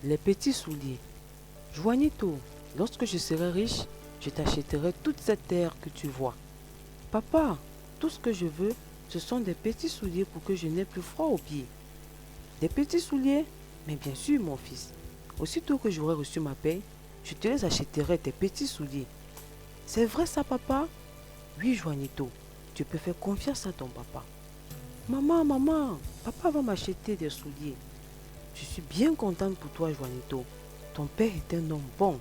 Les petits souliers. Juanito, lorsque je serai riche, je t'achèterai toute cette terre que tu vois. Papa, tout ce que je veux, ce sont des petits souliers pour que je n'ai plus froid aux pieds. Des petits souliers? Mais bien sûr, mon fils. Aussitôt que j'aurai reçu ma paye, je te les achèterai tes petits souliers. C'est vrai ça, papa? Oui, Juanito, tu peux faire confiance à ton papa. Maman, papa va m'acheter des souliers. Je suis bien contente pour toi, Juanito. Ton père est un homme bon.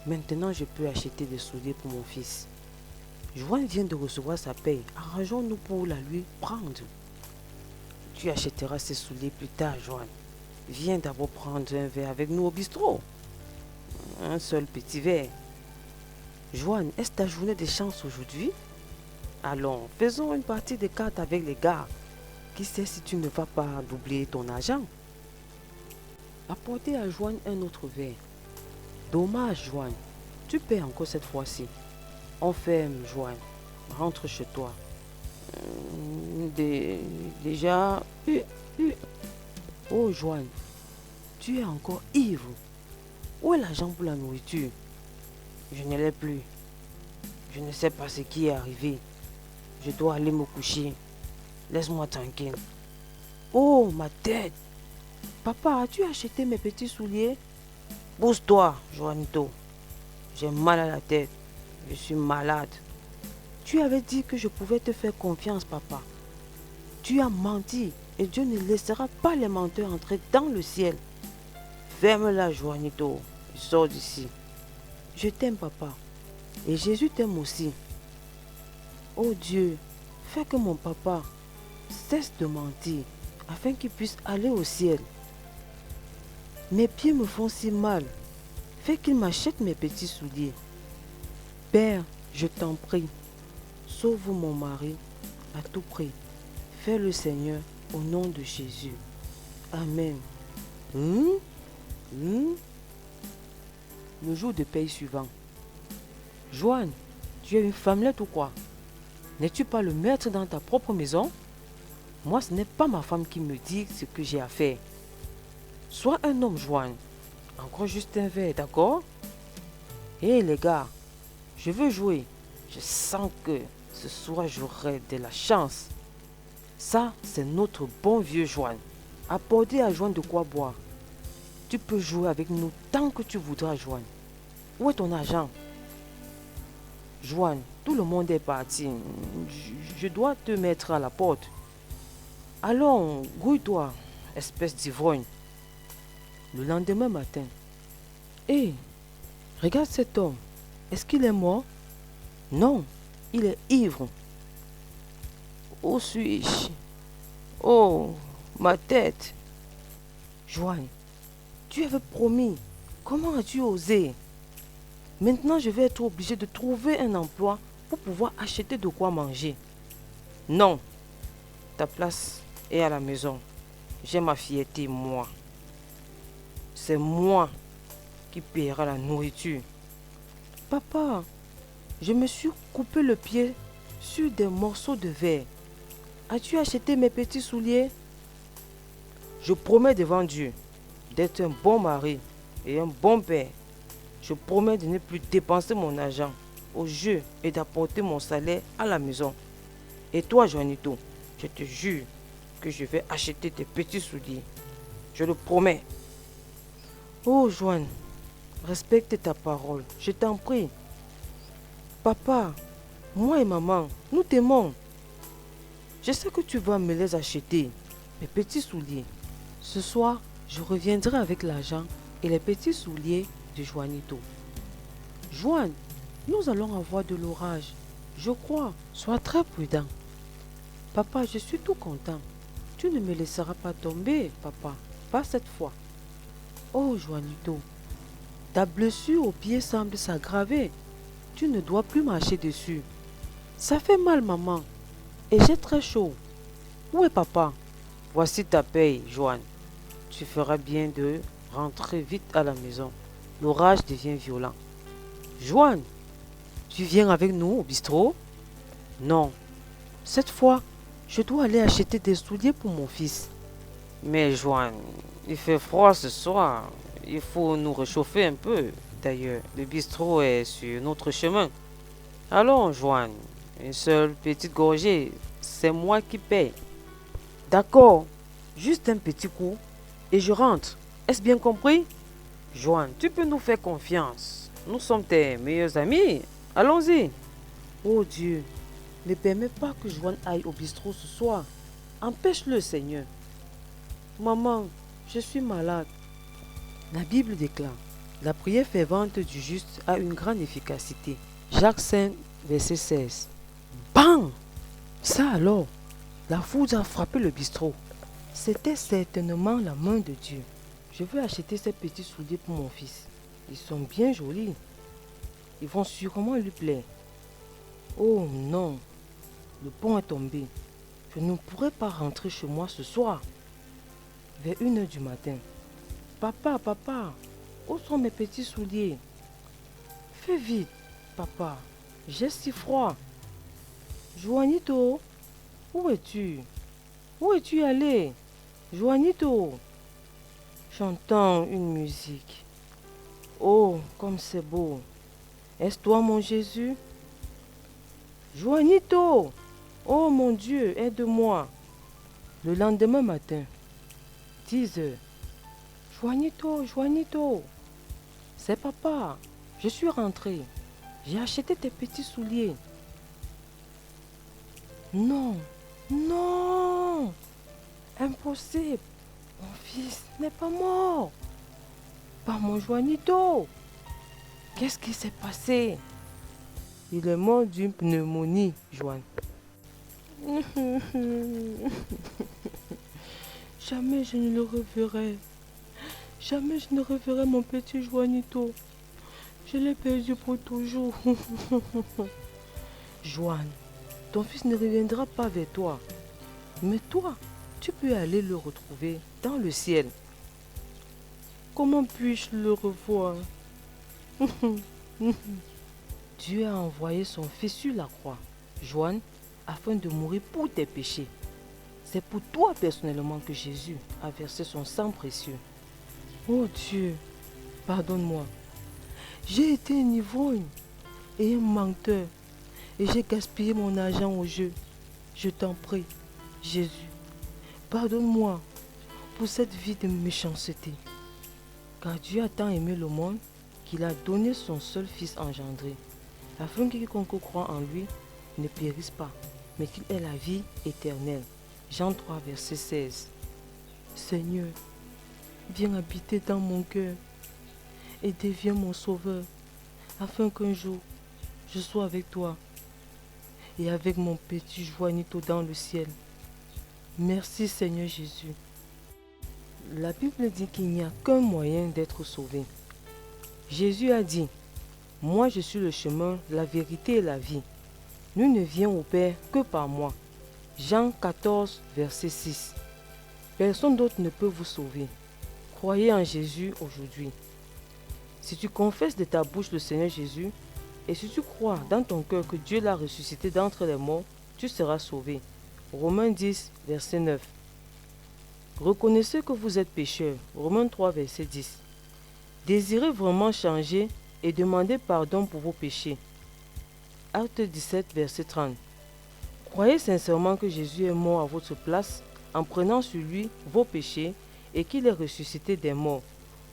Maintenant, je peux acheter des souliers pour mon fils. Juan vient de recevoir sa paye. Arrangeons-nous pour la lui prendre. Tu achèteras ces souliers plus tard, Juan. Viens d'abord prendre un verre avec nous au bistrot. Un seul petit verre. Juan, est-ce ta journée de chance aujourd'hui? Allons, faisons une partie de cartes avec les gars. Qui sait si tu ne vas pas doubler ton argent? Apportez à Juan un autre verre. Dommage, Juan. Tu paies encore cette fois-ci. On ferme, Juan. Rentre chez toi. Déjà... Oh, Juan. Tu es encore ivre. Où est l'argent pour la nourriture? Je ne l'ai plus. Je ne sais pas ce qui est arrivé. Je dois aller me coucher. Laisse-moi tranquille. Oh, ma tête. Papa, as-tu acheté mes petits souliers? Pousse-toi, Juanito. J'ai mal à la tête. Je suis malade. Tu avais dit que je pouvais te faire confiance, papa. Tu as menti et Dieu ne laissera pas les menteurs entrer dans le ciel. Ferme-la, Juanito. Sors d'ici. Je t'aime, papa. Et Jésus t'aime aussi. Oh Dieu, fais que mon papa cesse de mentir afin qu'il puisse aller au ciel. Mes pieds me font si mal. Fais qu'il m'achète mes petits souliers. Père, je t'en prie, sauve mon mari à tout prix. Fais le Seigneur au nom de Jésus. Amen. Le jour de paye suivant. Joanne, tu es une femmelette ou quoi? N'es-tu pas le maître dans ta propre maison? Moi, ce n'est pas ma femme qui me dit ce que j'ai à faire. Sois un homme, Joanne. Encore juste un verre, d'accord? Hé les gars, je veux jouer. Je sens que ce soir j'aurai de la chance. Ça, c'est notre bon vieux Joanne. Apportez à Joanne de quoi boire. Tu peux jouer avec nous tant que tu voudras, Joanne. Où est ton argent? Joanne, tout le monde est parti. Je dois te mettre à la porte. Allons, grouille-toi, espèce d'ivrogne. Le lendemain matin. Hé, regarde cet homme. Est-ce qu'il est mort? Non, il est ivre. Où suis-je? Oh, ma tête. Joanne, tu avais promis. Comment as-tu osé? Maintenant, je vais être obligé de trouver un emploi pour pouvoir acheter de quoi manger. Non, ta place est à la maison. J'ai ma fierté, moi. C'est moi qui paiera la nourriture. Papa, je me suis coupé le pied sur des morceaux de verre. As-tu acheté mes petits souliers? Je promets devant Dieu d'être un bon mari et un bon père. Je promets de ne plus dépenser mon argent au jeu et d'apporter mon salaire à la maison. Et toi, Juanito, je te jure que je vais acheter tes petits souliers. Je le promets. Oh, Joanne, respecte ta parole, je t'en prie. Papa, moi et maman, nous t'aimons. Je sais que tu vas me les acheter, mes petits souliers. Ce soir, je reviendrai avec l'argent et les petits souliers de Juanito. Joanne, nous allons avoir de l'orage. Je crois, sois très prudent. Papa, je suis tout content. Tu ne me laisseras pas tomber, papa. Pas cette fois. Oh, Juanito, ta blessure au pied semble s'aggraver. Tu ne dois plus marcher dessus. Ça fait mal, maman. Et j'ai très chaud. Où est papa? Voici ta paye, Joanne. Tu feras bien de rentrer vite à la maison. L'orage devient violent. Joanne, tu viens avec nous au bistrot? Non. Cette fois, je dois aller acheter des souliers pour mon fils. Mais Joanne, il fait froid ce soir. Il faut nous réchauffer un peu. D'ailleurs, le bistrot est sur notre chemin. Allons, Joanne, une seule petite gorgée, c'est moi qui paye. D'accord, juste un petit coup et je rentre. Est-ce bien compris? Joanne, tu peux nous faire confiance. Nous sommes tes meilleurs amis. Allons-y. Oh Dieu, ne permets pas que Joanne aille au bistrot ce soir. Empêche-le, Seigneur. Maman, je suis malade. La Bible déclare, la prière fervente du juste a une grande efficacité. Jacques 5, verset 16. Bang! Ça alors, la foudre a frappé le bistrot. C'était certainement la main de Dieu. Je veux acheter ces petits souliers pour mon fils. Ils sont bien jolis. Ils vont sûrement lui plaire. Oh non, le pont est tombé. Je ne pourrai pas rentrer chez moi ce soir. Vers 1 heure du matin. Papa, papa, où sont mes petits souliers? Fais vite, papa. J'ai si froid. Juanito, où es-tu? Où es-tu allé? Juanito, j'entends une musique. Oh, comme c'est beau. Est-ce toi mon Jésus? Juanito, oh mon Dieu, aide-moi. Le lendemain matin, 10 heures. Juanito, Juanito, c'est papa. Je suis rentré. J'ai acheté tes petits souliers. Non, non, impossible. Mon fils n'est pas mort. Pas mon Juanito. Qu'est-ce qui s'est passé? Il est mort d'une pneumonie, Joanne. Jamais je ne le reverrai. Jamais je ne reverrai mon petit Juanito. Je l'ai perdu pour toujours. Joanne, ton fils ne reviendra pas vers toi. Mais toi, tu peux aller le retrouver dans le ciel. Comment puis-je le revoir? Dieu a envoyé son fils sur la croix, Joanne, afin de mourir pour tes péchés. C'est pour toi personnellement que Jésus a versé son sang précieux. Oh Dieu, pardonne-moi. J'ai été un ivrogne et un menteur et j'ai gaspillé mon argent au jeu. Je t'en prie, Jésus, pardonne-moi pour cette vie de méchanceté. Car Dieu a tant aimé le monde qu'il a donné son seul fils engendré, afin que quiconque croit en lui ne périsse pas, mais qu'il ait la vie éternelle. Jean 3, verset 16. Seigneur, viens habiter dans mon cœur et deviens mon sauveur, afin qu'un jour je sois avec toi et avec mon petit Juanito dans le ciel. Merci Seigneur Jésus. La Bible dit qu'il n'y a qu'un moyen d'être sauvé. Jésus a dit, moi je suis le chemin, la vérité et la vie. Nul ne vient au Père que par moi. Jean 14, verset 6. Personne d'autre ne peut vous sauver. Croyez en Jésus aujourd'hui. Si tu confesses de ta bouche le Seigneur Jésus, et si tu crois dans ton cœur que Dieu l'a ressuscité d'entre les morts, tu seras sauvé. Romains 10, verset 9. Reconnaissez que vous êtes pécheurs. Romains 3, verset 10. Désirez vraiment changer et demandez pardon pour vos péchés. Acte 17, verset 30. Croyez sincèrement que Jésus est mort à votre place en prenant sur lui vos péchés et qu'il est ressuscité des morts.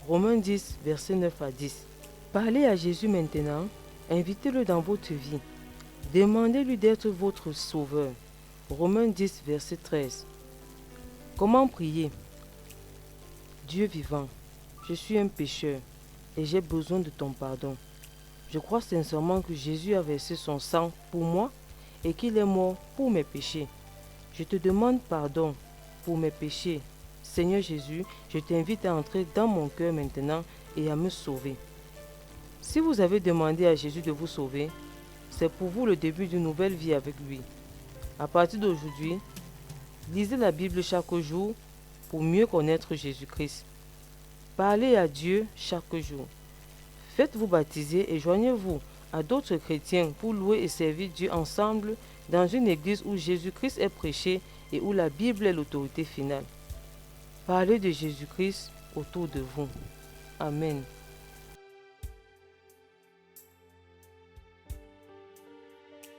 Romains 10, verset 9 à 10. Parlez à Jésus maintenant, invitez-le dans votre vie. Demandez-lui d'être votre sauveur. Romains 10, verset 13. Comment prier? Dieu vivant, je suis un pécheur et j'ai besoin de ton pardon. Je crois sincèrement que Jésus a versé son sang pour moi et qu'il est mort pour mes péchés. Je te demande pardon pour mes péchés. Seigneur Jésus, je t'invite à entrer dans mon cœur maintenant et à me sauver. Si vous avez demandé à Jésus de vous sauver, c'est pour vous le début d'une nouvelle vie avec lui. À partir d'aujourd'hui, lisez la Bible chaque jour pour mieux connaître Jésus-Christ. Parlez à Dieu chaque jour. Faites-vous baptiser et joignez-vous à d'autres chrétiens pour louer et servir Dieu ensemble dans une église où Jésus-Christ est prêché et où la Bible est l'autorité finale. Parlez de Jésus-Christ autour de vous. Amen.